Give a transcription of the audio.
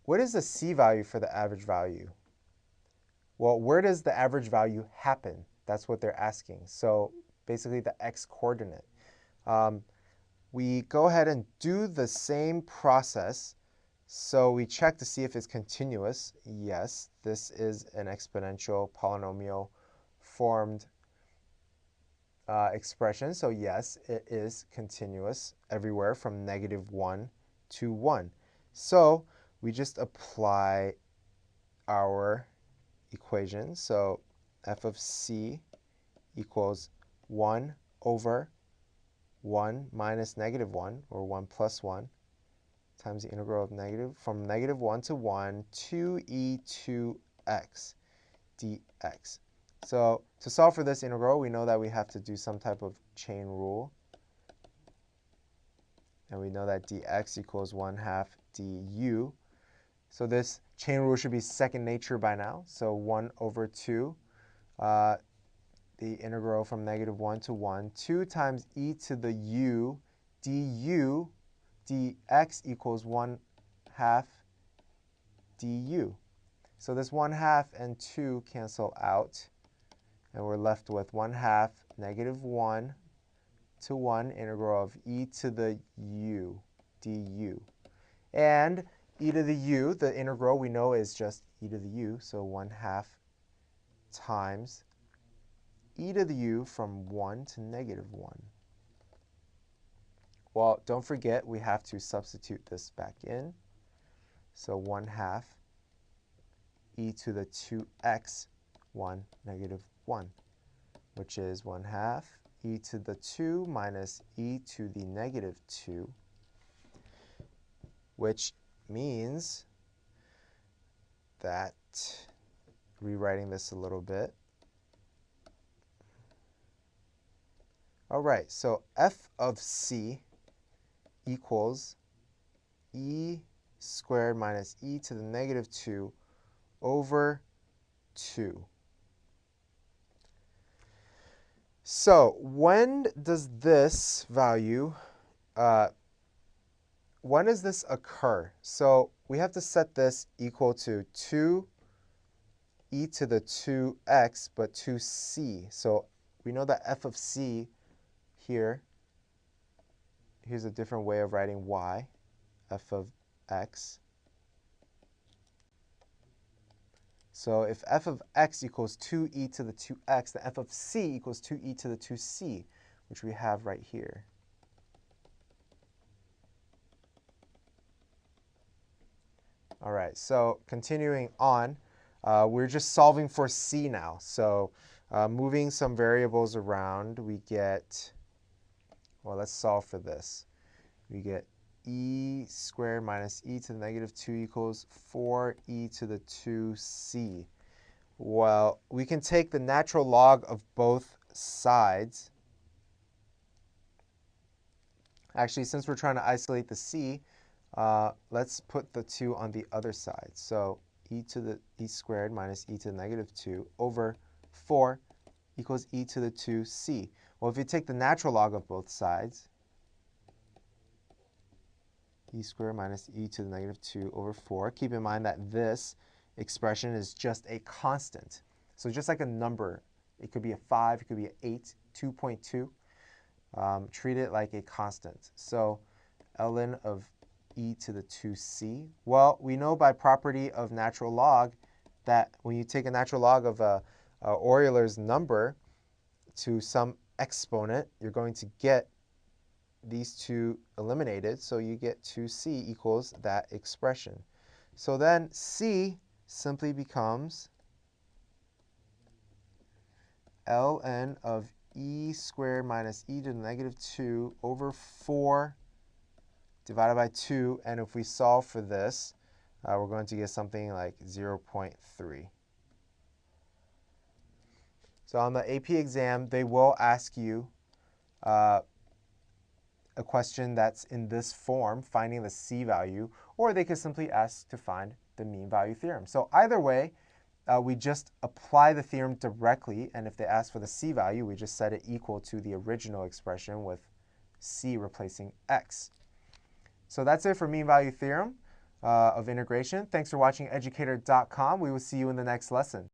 what is the C value for the average value? Well, where does the average value happen? That's what they're asking. So basically the x coordinate. We go ahead and do the same process. So we check to see if it's continuous. Yes, this is an exponential polynomial formed expression. So yes, it is continuous everywhere from -1 to 1. So we just apply our equation. So f of c equals 1 over 1 minus -1, or 1 plus 1, times the integral of from -1 to 1, 2e to x dx. So to solve for this integral, we know that we have to do some type of chain rule. And we know that dx equals 1/2 du. So this chain rule should be second nature by now. So 1 over 2, the integral from -1 to 1, 2 times e to the u du dx equals 1/2 du. So this 1/2 and 2 cancel out, and we're left with 1/2 -1 to 1 integral of e to the u du. And e to the u, the integral we know is just e to the u, so 1/2 times e to the u from 1 to -1. Well, don't forget we have to substitute this back in. So 1/2 e to the 2x 1 -1, which is 1/2 e to the 2 minus e to the -2, which means that, rewriting this a little bit, all right, so f of c equals e squared minus e to the -2 over 2. So when does this value, when does this occur? So we have to set this equal to 2 e to the 2x, but 2c. So we know that f of c here, here's a different way of writing y, f of x. So if f of x equals 2e to the 2x, then f of c equals 2e to the 2c, which we have right here. All right, so continuing on, we're just solving for c now. So moving some variables around, we get, well, let's solve for this. We get e squared minus e to the -2 equals 4e to the 2c. Well, we can take the natural log of both sides. Actually, since we're trying to isolate the c, let's put the 2 on the other side. So e squared minus e to the -2 over 4 equals e to the 2c. Well, if you take the natural log of both sides, e squared minus e to the -2 over 4. Keep in mind that this expression is just a constant. So just like a number, it could be a 5, it could be an 8, 2.2. Treat it like a constant. So ln of e to the 2c. Well, we know by property of natural log that when you take a natural log of Euler's number to some exponent, you're going to get these two eliminated, so you get 2c equals that expression. So then c simply becomes ln of e squared minus e to the -2 over 4 divided by 2, and if we solve for this, we're going to get something like 0.3. So on the AP exam, they will ask you a question that's in this form, finding the c value, or they could simply ask to find the mean value theorem. So either way, we just apply the theorem directly, and if they ask for the c value, we just set it equal to the original expression with c replacing x. So that's it for mean value theorem. of integration. Thanks for watching Educator.com. We will see you in the next lesson.